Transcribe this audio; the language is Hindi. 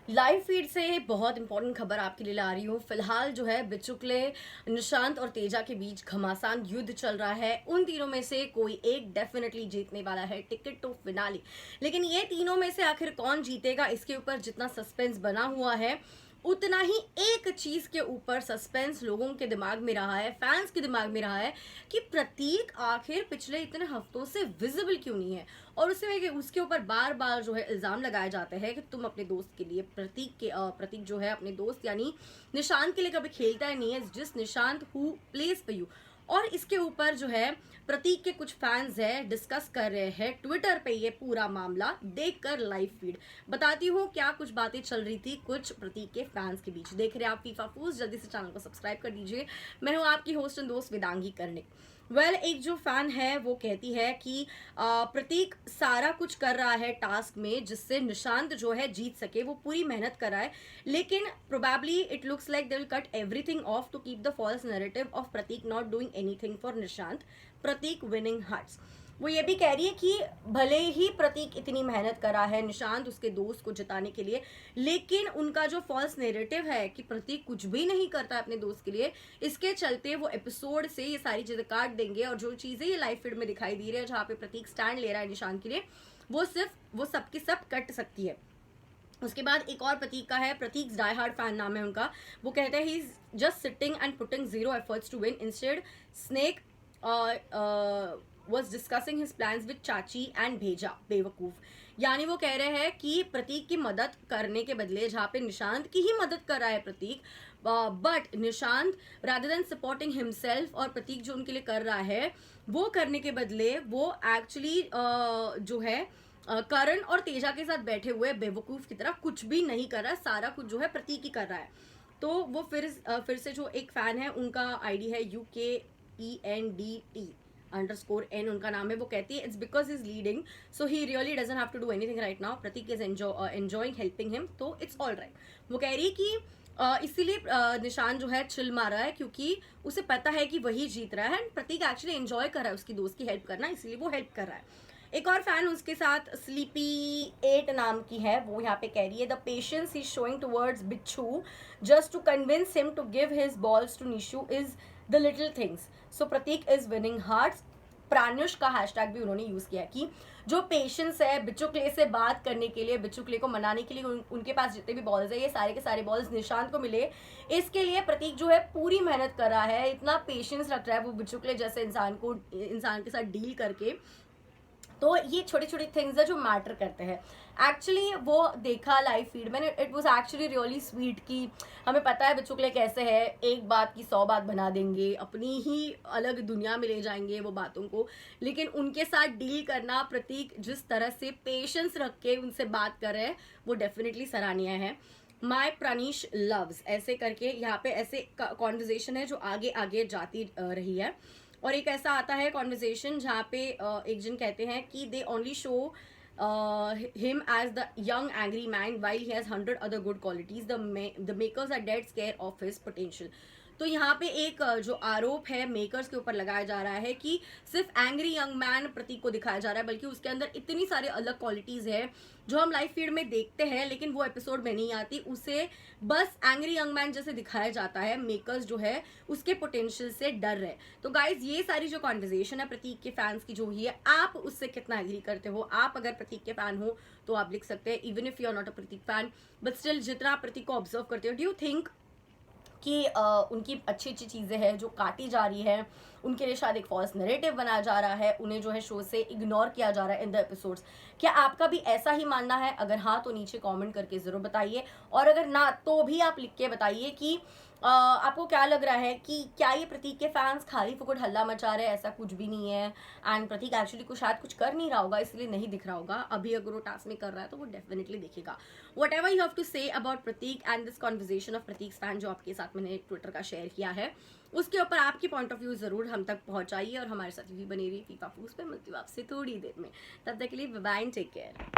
लाइव फीड से बहुत इंपॉर्टेंट खबर आपके लिए ला रही हूँ। फिलहाल जो है बिचुकले, निशांत और तेजा के बीच घमासान युद्ध चल रहा है। उन तीनों में से कोई एक डेफिनेटली जीतने वाला है टिकट टू फिनाले। लेकिन ये तीनों में से आखिर कौन जीतेगा, इसके ऊपर जितना सस्पेंस बना हुआ है उतना ही एक चीज के ऊपर सस्पेंस लोगों के दिमाग में रहा है, फैंस के दिमाग में रहा है कि प्रतीक आखिर पिछले इतने हफ्तों से विजिबल क्यों नहीं है। और उसके ऊपर बार बार जो है इल्जाम लगाए जाते हैं कि तुम अपने दोस्त के लिए प्रतीक जो है अपने दोस्त यानी निशांत के लिए कभी खेलता ही नहीं है, जिस Nishant who plays for you. और इसके ऊपर जो है प्रतीक के कुछ फैंस है डिस्कस कर रहे हैं ट्विटर पे ये पूरा मामला देखकर। लाइव फीड बताती हूँ क्या कुछ बातें चल रही थी कुछ प्रतीक के फैंस के बीच। देख रहे हैं आप फीफा फूस, जल्दी से चैनल को सब्सक्राइब कर दीजिए। मैं हूँ आपकी होस्ट एंड दोस्त वेदांगी कर्णिक। एक जो फैन है वो कहती है कि प्रतीक सारा कुछ कर रहा है टास्क में जिससे निशांत जो है जीत सके, वो पूरी मेहनत कर रहा है, लेकिन probably it looks like they will cut everything off to keep the false narrative of Prateek not doing anything for Nishant, Prateek winning hearts. वो ये भी कह रही है कि भले ही प्रतीक इतनी मेहनत करा है निशांत उसके दोस्त को जिताने के लिए, लेकिन उनका जो फॉल्स नेरेटिव है कि प्रतीक कुछ भी नहीं करता है अपने दोस्त के लिए, इसके चलते वो एपिसोड से ये सारी चीजें काट देंगे। और जो चीजें ये लाइव फीड में दिखाई दे रही है जहाँ पे प्रतीक स्टैंड ले रहा है निशांत के लिए, वो सबकी सब कट सकती है। उसके बाद एक और प्रतीक का है, प्रतीक डाई हार्ड फैन नाम है उनका। वो कहते हैं he is just sitting and putting zero efforts to win, instead snake was discussing his plans with चाची एंड भेजा बेवकूफ। यानी वो कह रहे हैं कि प्रतीक की मदद करने के बदले, जहाँ पे निशांत की ही मदद कर रहा है Prateek, but Nishant rather than supporting himself, और प्रतीक जो उनके लिए कर रहा है वो करने के बदले वो एक्चुअली जो है करण और तेजा के साथ बैठे हुए बेवकूफ की तरह कुछ भी नहीं कर रहा है, सारा कुछ जो है प्रतीक ही कर रहा है। तो वो फिर से जो एक फैन है उनका आईडी है UKENDT_N उनका नाम है। वो कहती है it's because is leading so he really doesn't have to do anything right now, Prateek is enjoying helping him, तो इट्स ऑल राइट। वो कह रही है कि इसीलिए निशान जो है चिल मार रहा है क्योंकि उसे पता है कि वही जीत रहा है एंड प्रतीक एक्चुअली एंजॉय कर रहा है उसकी दोस्त की हेल्प करना, इसलिए वो हेल्प कर रहा है। एक और फैन उसके साथ स्लीपी 8 नाम की है, वो यहाँ पे कह रही है the patience he showing towards Bichhu just to convince him to give his balls to Nishu is the little things, so Prateek is winning hearts. प्राणुष का हैशटैग भी उन्होंने यूज किया कि जो पेशेंस है बिचुकले से बात करने के लिए, बिचुकले को मनाने के लिए, उनके पास जितने भी बॉल्स है ये सारे के सारे बॉल्स निशांत को मिले, इसके लिए प्रतीक जो है पूरी मेहनत कर रहा है, इतना पेशेंस रख रहा है वो बिचुकले जैसे इंसान के साथ डील करके। तो ये छोटी छोटी थिंग्स है जो मैटर करते हैं। एक्चुअली वो देखा लाइव फीड मैंने, it was actually really sweet कि हमें पता है बिचुकले कैसे है, एक बात की 100 बात बना देंगे, अपनी ही अलग दुनिया में ले जाएंगे वो बातों को, लेकिन उनके साथ डील करना प्रतीक जिस तरह से पेशेंस रख के उनसे बात कर रहे हैं वो डेफिनेटली सराहनीय है। माई प्रानीश लव्स ऐसे करके यहाँ पे ऐसे कॉन्वर्जेशन है जो आगे आगे जाती रही है। और एक ऐसा आता है कॉन्वर्जेशन जहाँ पे एक जन कहते हैं कि they only show him as the young angry man while he has 100 other good qualities, the makers are dead scared of his potential। तो यहाँ पे एक जो आरोप है मेकर्स के ऊपर लगाया जा रहा है कि सिर्फ एंग्री यंग मैन प्रतीक को दिखाया जा रहा है, बल्कि उसके अंदर इतनी सारी अलग क्वालिटीज है जो हम लाइव फीड में देखते हैं लेकिन वो एपिसोड में नहीं आती, उसे बस एंग्री यंग मैन जैसे दिखाया जाता है। मेकर्स जो है उसके पोटेंशियल से डर रहे। तो गाइज ये सारी जो कॉन्वर्जेशन है प्रतीक के फैंस की जो हुई है, आप उससे कितना एग्री करते हो? आप अगर प्रतीक के फैन हो तो आप लिख सकते हैं even if you are not a Prateek fan, but still जितना आप प्रतीक को ऑब्जर्व करते हो, डू यू थिंक कि उनकी अच्छी अच्छी चीज़ें हैं जो काटी जा रही है, उनके लिए शायद एक फॉल्स नैरेटिव बनाया जा रहा है, उन्हें जो है शो से इग्नोर किया जा रहा है इन द एपिसोड्स? क्या आपका भी ऐसा ही मानना है? अगर हाँ तो नीचे कमेंट करके ज़रूर बताइए, और अगर ना तो भी आप लिख के बताइए कि आपको क्या लग रहा है कि क्या ये प्रतीक के फैंस खाली फुकट हल्ला मचा रहे हैं? ऐसा कुछ भी नहीं है एंड प्रतीक एक्चुअली कुछ कर नहीं रहा होगा इसलिए नहीं दिख रहा होगा। अभी अगर वो टास्क में कर रहा है तो वो डेफिनेटली दिखेगा। Whatever you have to say about Prateek and this conversation of Prateek fan जो आपके साथ मैंने ट्विटर का शेयर किया है, उसके ऊपर आपकी पॉइंट ऑफ व्यू जरूर हम तक पहुंचाइए और हमारे साथ भी बनी रही फीफा फूस पे। मिलती हूँ आपसे थोड़ी देर में, तब तक के लिए बाय एंड टेक केयर।